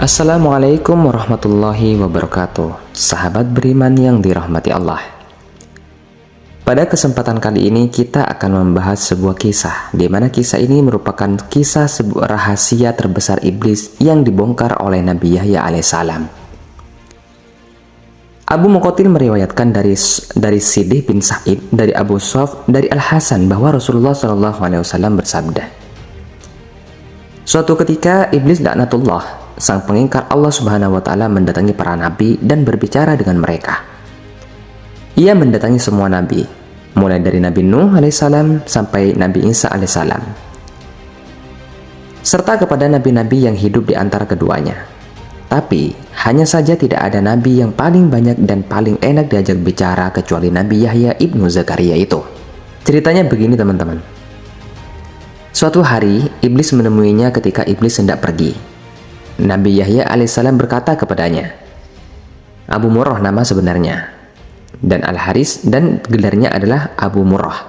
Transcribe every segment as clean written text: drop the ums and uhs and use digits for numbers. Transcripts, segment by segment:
Assalamualaikum warahmatullahi wabarakatuh. Sahabat beriman yang dirahmati Allah. Pada kesempatan kali ini kita akan membahas sebuah kisah, di mana kisah ini merupakan kisah sebuah rahasia terbesar iblis yang dibongkar oleh Nabi Yahya alaihissalam. Abu Muqatil meriwayatkan dari Sidih bin Sa'id, dari Abu Suf, dari Al-Hasan bahwa Rasulullah SAW bersabda, suatu ketika iblis laknatullah, sang pengingkar Allah Subhanahu wa Ta'ala, mendatangi para nabi dan berbicara dengan mereka. Ia mendatangi semua nabi, mulai dari Nabi Nuh alaihissalam sampai Nabi Isa alaihissalam, serta kepada nabi-nabi yang hidup di antara keduanya. Tapi hanya saja tidak ada nabi yang paling banyak dan paling enak diajak bicara kecuali Nabi Yahya ibnu Zakaria itu. Ceritanya begini teman-teman. Suatu hari iblis menemuinya ketika iblis hendak pergi. Nabi Yahya alaihissalam berkata kepadanya, Abu Murrah nama sebenarnya, dan Al-Haris dan gelarnya adalah Abu Murrah.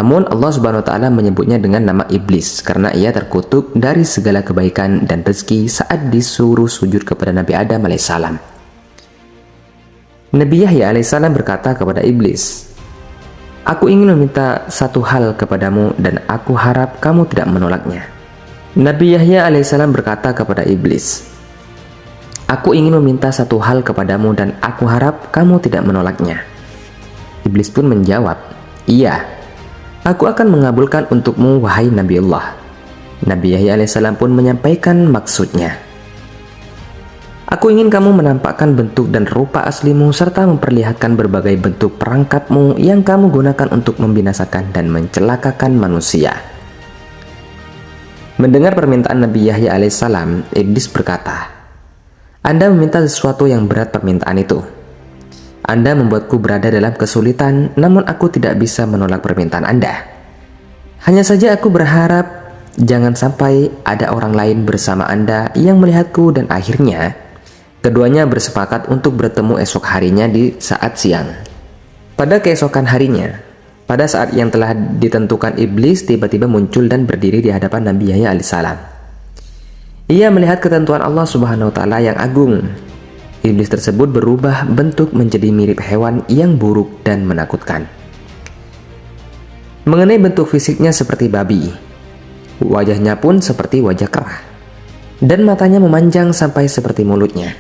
Namun Allah Subhanahu wa Ta'ala menyebutnya dengan nama iblis karena ia terkutuk dari segala kebaikan dan rezeki saat disuruh sujud kepada Nabi Adam alaihissalam. Nabi Yahya alaihissalam berkata kepada iblis, aku ingin meminta satu hal kepadamu dan aku harap kamu tidak menolaknya. Nabi Yahya alaihissalam berkata kepada iblis, aku ingin meminta satu hal kepadamu dan aku harap kamu tidak menolaknya. Iblis pun menjawab, iya, aku akan mengabulkan untukmu wahai Nabi Allah. Nabi Yahya alaihissalam pun menyampaikan maksudnya. Aku ingin kamu menampakkan bentuk dan rupa aslimu serta memperlihatkan berbagai bentuk perangkapmu yang kamu gunakan untuk membinasakan dan mencelakakan manusia. Mendengar permintaan Nabi Yahya alaihissalam, iblis berkata, Anda meminta sesuatu yang berat permintaan itu. Anda membuatku berada dalam kesulitan, namun aku tidak bisa menolak permintaan Anda. Hanya saja aku berharap jangan sampai ada orang lain bersama Anda yang melihatku dan akhirnya keduanya bersepakat untuk bertemu esok harinya di saat siang. Pada keesokan harinya, pada saat yang telah ditentukan, iblis tiba-tiba muncul dan berdiri di hadapan Nabi Yahya alaihissalam. Ia melihat ketentuan Allah Subhanahu wa Ta'ala yang agung. Iblis tersebut berubah bentuk menjadi mirip hewan yang buruk dan menakutkan. Mengenai bentuk fisiknya seperti babi, wajahnya pun seperti wajah kera, dan matanya memanjang sampai seperti mulutnya.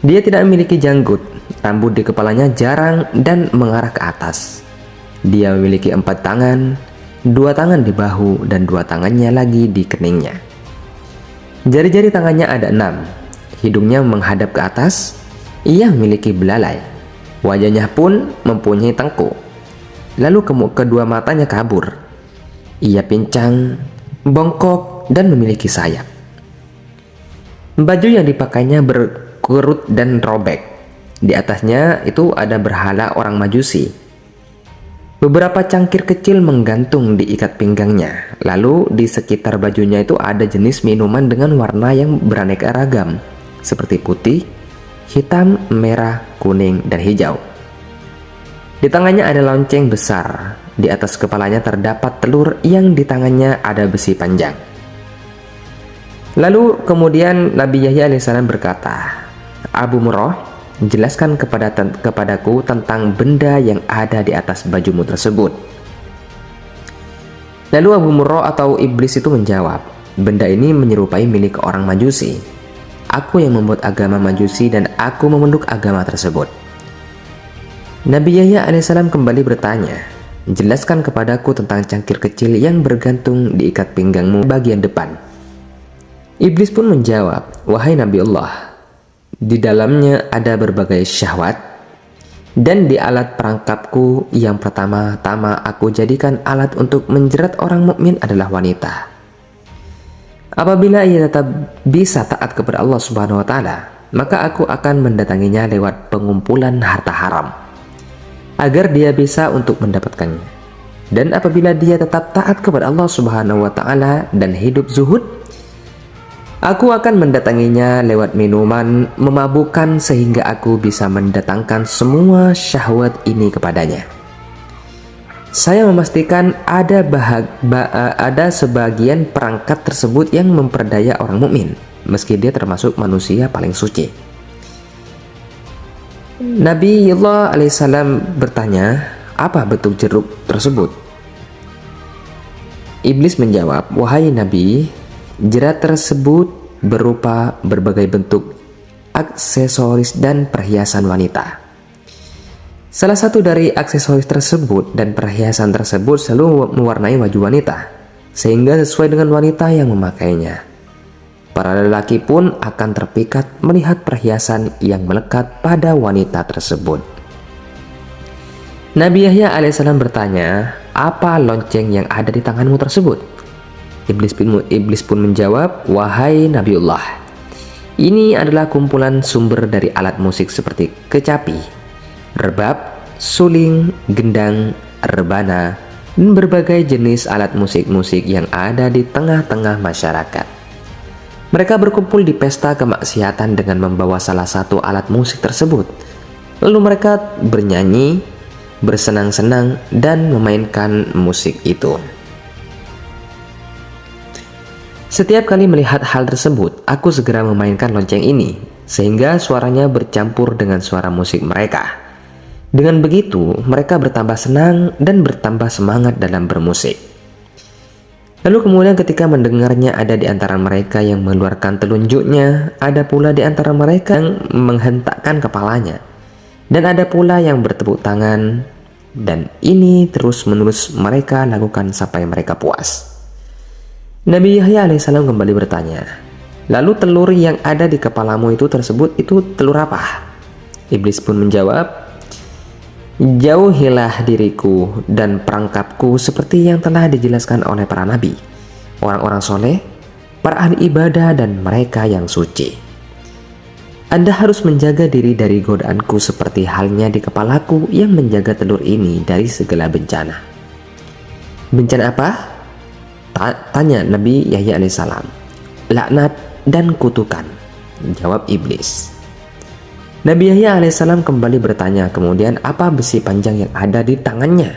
Dia tidak memiliki janggut, rambut di kepalanya jarang dan mengarah ke atas. Dia memiliki 4 tangan, 2 tangan di bahu dan 2 tangannya lagi di keningnya. Jari-jari tangannya ada 6, hidungnya menghadap ke atas, ia memiliki belalai, wajahnya pun mempunyai tengkuk, lalu kedua matanya kabur. Ia pincang, bongkok dan memiliki sayap. Baju yang dipakainya berkerut dan robek. Di atasnya itu ada berhala orang Majusi. Beberapa cangkir kecil menggantung di ikat pinggangnya. Lalu di sekitar bajunya itu ada jenis minuman dengan warna yang beraneka ragam, seperti putih, hitam, merah, kuning, dan hijau. Di tangannya ada lonceng besar. Di atas kepalanya terdapat telur yang di tangannya ada besi panjang. Lalu kemudian Nabi Yahya alaihissalam berkata, Abu Murrah, jelaskan kepadaku tentang benda yang ada di atas bajumu tersebut. Lalu Abu Murrah atau iblis itu menjawab, benda ini menyerupai milik orang Majusi. Aku yang membuat agama Majusi dan aku memeluk agama tersebut. Nabi Yahya alaihissalam kembali bertanya, jelaskan kepadaku tentang cangkir kecil yang bergantung di ikat pinggangmu bagian depan. Iblis pun menjawab, wahai Nabi Allah, di dalamnya ada berbagai syahwat, dan di alat perangkapku yang pertama-tama aku jadikan alat untuk menjerat orang mukmin adalah wanita. Apabila ia tetap bisa taat kepada Allah Subhanahu wa Ta'ala, maka aku akan mendatanginya lewat pengumpulan harta haram, agar dia bisa untuk mendapatkannya. Dan apabila dia tetap taat kepada Allah Subhanahu wa Ta'ala dan hidup zuhud, aku akan mendatanginya lewat minuman memabukkan sehingga aku bisa mendatangkan semua syahwat ini kepadanya. Saya memastikan ada sebagian perangkat tersebut yang memperdaya orang mukmin, meski dia termasuk manusia paling suci. Nabiullah alaihissalam bertanya, apa bentuk jeruk tersebut? Iblis menjawab, wahai Nabi, jerat tersebut berupa berbagai bentuk aksesoris dan perhiasan wanita. Salah satu dari aksesoris tersebut dan perhiasan tersebut selalu mewarnai wajah wanita, sehingga sesuai dengan wanita yang memakainya. Para lelaki pun akan terpikat melihat perhiasan yang melekat pada wanita tersebut. Nabi Yahya alaihissalam bertanya, apa lonceng yang ada di tanganmu tersebut? Iblis pun menjawab, wahai Nabiullah, ini adalah kumpulan sumber dari alat musik seperti kecapi, rebab, suling, gendang, rebana, dan berbagai jenis alat musik-musik yang ada di tengah-tengah masyarakat. Mereka berkumpul di pesta kemaksiatan dengan membawa salah satu alat musik tersebut. Lalu mereka bernyanyi, bersenang-senang, dan memainkan musik itu. Setiap kali melihat hal tersebut, aku segera memainkan lonceng ini, sehingga suaranya bercampur dengan suara musik mereka. Dengan begitu, mereka bertambah senang dan bertambah semangat dalam bermusik. Lalu kemudian ketika mendengarnya, ada di antara mereka yang mengeluarkan telunjuknya, ada pula di antara mereka yang menghentakkan kepalanya, dan ada pula yang bertepuk tangan, dan ini terus-menerus mereka lakukan sampai mereka puas. Nabi Yahya alaihissalam kembali bertanya, lalu telur yang ada di kepalamu itu telur apa? Iblis pun menjawab, jauhilah diriku dan perangkapku seperti yang telah dijelaskan oleh para nabi, orang-orang soleh, para ahli ibadah, dan mereka yang suci. Anda harus menjaga diri dari godaanku seperti halnya di kepalaku yang menjaga telur ini dari segala bencana. Bencana apa? Tanya Nabi Yahya alaihissalam. Laknat dan kutukan, jawab iblis. Nabi Yahya alaihissalam kembali bertanya kemudian, apa besi panjang yang ada di tangannya?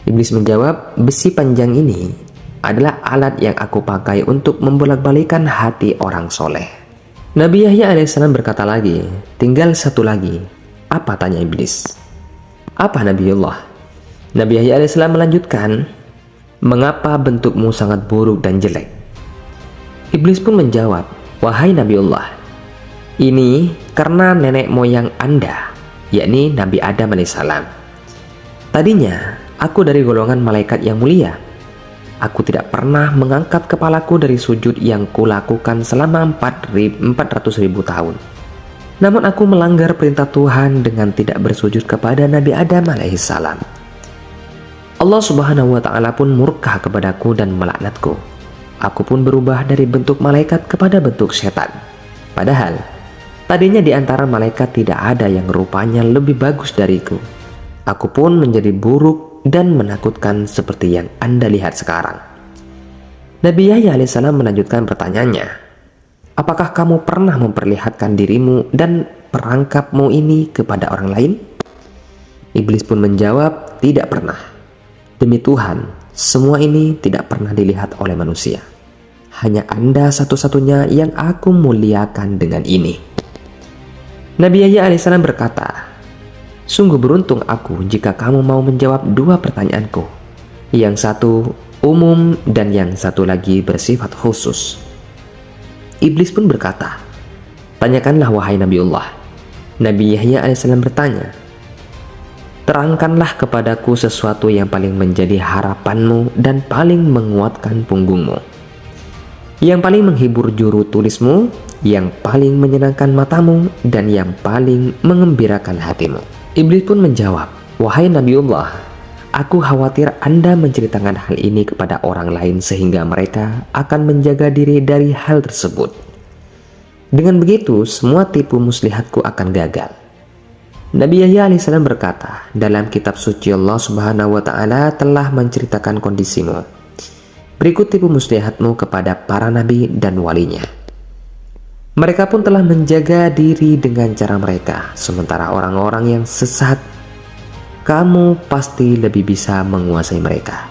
Iblis menjawab, besi panjang ini adalah alat yang aku pakai untuk membolak-balikan hati orang soleh. Nabi Yahya alaihissalam berkata lagi, tinggal satu lagi. Apa? Tanya iblis. Apa Nabiullah? Nabi Yahya alaihissalam melanjutkan, mengapa bentukmu sangat buruk dan jelek? Iblis pun menjawab, wahai Nabiullah, ini karena nenek moyang Anda, yakni Nabi Adam alaihissalam. Tadinya, aku dari golongan malaikat yang mulia. Aku tidak pernah mengangkat kepalaku dari sujud yang kulakukan selama 400.000 tahun. Namun aku melanggar perintah Tuhan dengan tidak bersujud kepada Nabi Adam alaihissalam. Allah subhanahu wa ta'ala pun murka kepadaku dan melaknatku. Aku pun berubah dari bentuk malaikat kepada bentuk setan. Padahal tadinya di antara malaikat tidak ada yang rupanya lebih bagus dariku. Aku pun menjadi buruk dan menakutkan seperti yang Anda lihat sekarang. Nabi Yahya alaihissalam melanjutkan pertanyaannya, apakah kamu pernah memperlihatkan dirimu dan perangkapmu ini kepada orang lain? Iblis pun menjawab, tidak pernah. Demi Tuhan, semua ini tidak pernah dilihat oleh manusia. Hanya Anda satu-satunya yang aku muliakan dengan ini. Nabi Yahya alaihissalam berkata, sungguh beruntung aku jika kamu mau menjawab dua pertanyaanku. Yang satu umum dan yang satu lagi bersifat khusus. Iblis pun berkata, tanyakanlah wahai Nabiullah. Nabi Yahya alaihissalam bertanya, terangkanlah kepadaku sesuatu yang paling menjadi harapanmu dan paling menguatkan punggungmu, yang paling menghibur juru tulismu, yang paling menyenangkan matamu, dan yang paling mengembirakan hatimu. Iblis pun menjawab, wahai Nabiullah, aku khawatir Anda menceritakan hal ini kepada orang lain sehingga mereka akan menjaga diri dari hal tersebut. Dengan begitu, semua tipu muslihatku akan gagal. Nabi Yahya alaihissalam berkata, dalam kitab suci Allah subhanahu wa ta'ala telah menceritakan kondisimu. Berikut tipu muslihatmu kepada para nabi dan walinya. Mereka pun telah menjaga diri dengan cara mereka, sementara orang-orang yang sesat, kamu pasti lebih bisa menguasai mereka.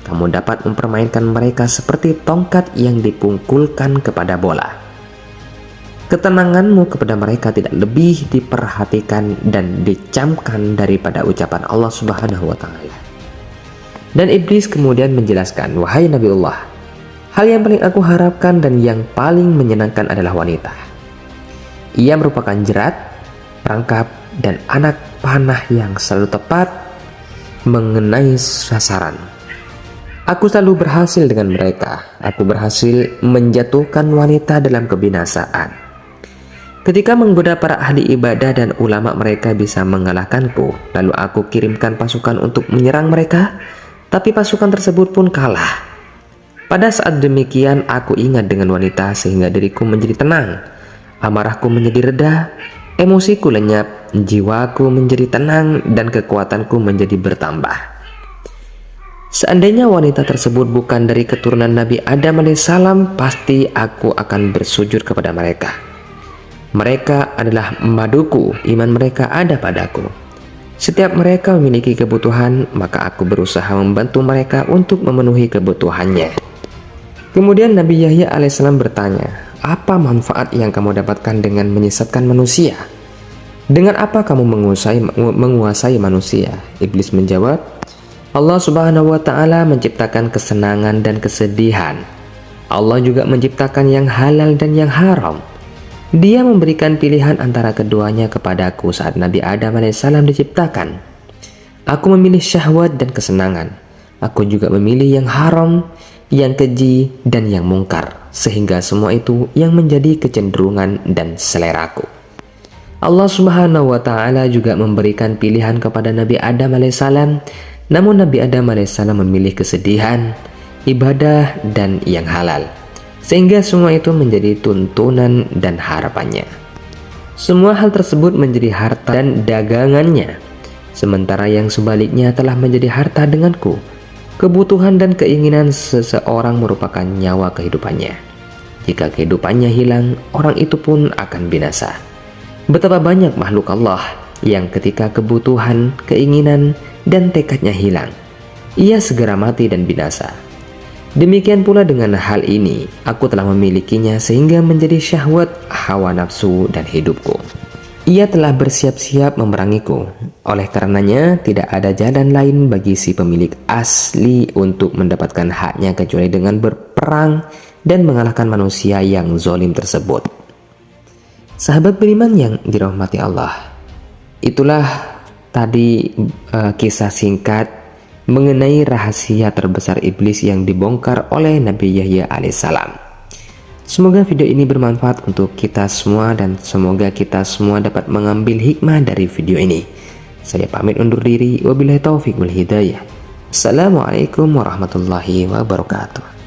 kamu dapat mempermainkan mereka seperti tongkat yang dipungkulkan kepada bola. Ketenanganmu kepada mereka tidak lebih diperhatikan dan dicamkan daripada ucapan Allah Subhanahu wa Ta'ala. Dan iblis kemudian menjelaskan, wahai Nabiullah, hal yang paling aku harapkan dan yang paling menyenangkan adalah wanita. Ia merupakan jerat, perangkap, dan anak panah yang selalu tepat mengenai sasaran. Aku selalu berhasil dengan mereka. Aku berhasil menjatuhkan wanita dalam kebinasaan. Ketika menggoda para ahli ibadah dan ulama, mereka bisa mengalahkanku. Lalu aku kirimkan pasukan untuk menyerang mereka, tapi pasukan tersebut pun kalah. Pada saat demikian aku ingat dengan wanita sehingga diriku menjadi tenang, amarahku menjadi reda, emosiku lenyap, jiwaku menjadi tenang, dan kekuatanku menjadi bertambah. Seandainya wanita tersebut bukan dari keturunan Nabi Adam alaihissalam, pasti aku akan bersujud kepada mereka. Mereka adalah maduku, iman mereka ada padaku. Setiap mereka memiliki kebutuhan, maka aku berusaha membantu mereka untuk memenuhi kebutuhannya. Kemudian Nabi Yahya alaihissalam bertanya, apa manfaat yang kamu dapatkan dengan menyesatkan manusia? Dengan apa kamu menguasai manusia? Iblis menjawab, Allah Subhanahu wa Ta'ala menciptakan kesenangan dan kesedihan. Allah juga menciptakan yang halal dan yang haram. Dia memberikan pilihan antara keduanya kepadaku saat Nabi Adam alaihissalam diciptakan. Aku memilih syahwat dan kesenangan. Aku juga memilih yang haram, yang keji, dan yang mungkar, sehingga semua itu yang menjadi kecenderungan dan seleraku. Allah Subhanahu wa Ta'ala juga memberikan pilihan kepada Nabi Adam alaihissalam, namun Nabi Adam alaihissalam memilih kesedihan, ibadah, dan yang halal, sehingga semua itu menjadi tuntunan dan harapannya. Semua hal tersebut menjadi harta dan dagangannya, sementara yang sebaliknya telah menjadi harta denganku. Kebutuhan dan keinginan seseorang merupakan nyawa kehidupannya. Jika kehidupannya hilang, orang itu pun akan binasa. Betapa banyak makhluk Allah yang ketika kebutuhan, keinginan, dan tekadnya hilang, ia segera mati dan binasa. Demikian pula dengan hal ini, aku telah memilikinya sehingga menjadi syahwat, hawa nafsu, dan hidupku. Ia telah bersiap-siap memerangiku. Oleh karenanya, tidak ada jalan lain bagi si pemilik asli untuk mendapatkan haknya kecuali dengan berperang dan mengalahkan manusia yang zalim tersebut. Sahabat beriman yang dirahmati Allah, itulah tadi kisah singkat mengenai rahasia terbesar iblis yang dibongkar oleh Nabi Yahya alaihissalam. Semoga video ini bermanfaat untuk kita semua dan semoga kita semua dapat mengambil hikmah dari video ini. Saya pamit undur diri. Wabillahi taufiq wal hidayah. Assalamualaikum warahmatullahi wabarakatuh.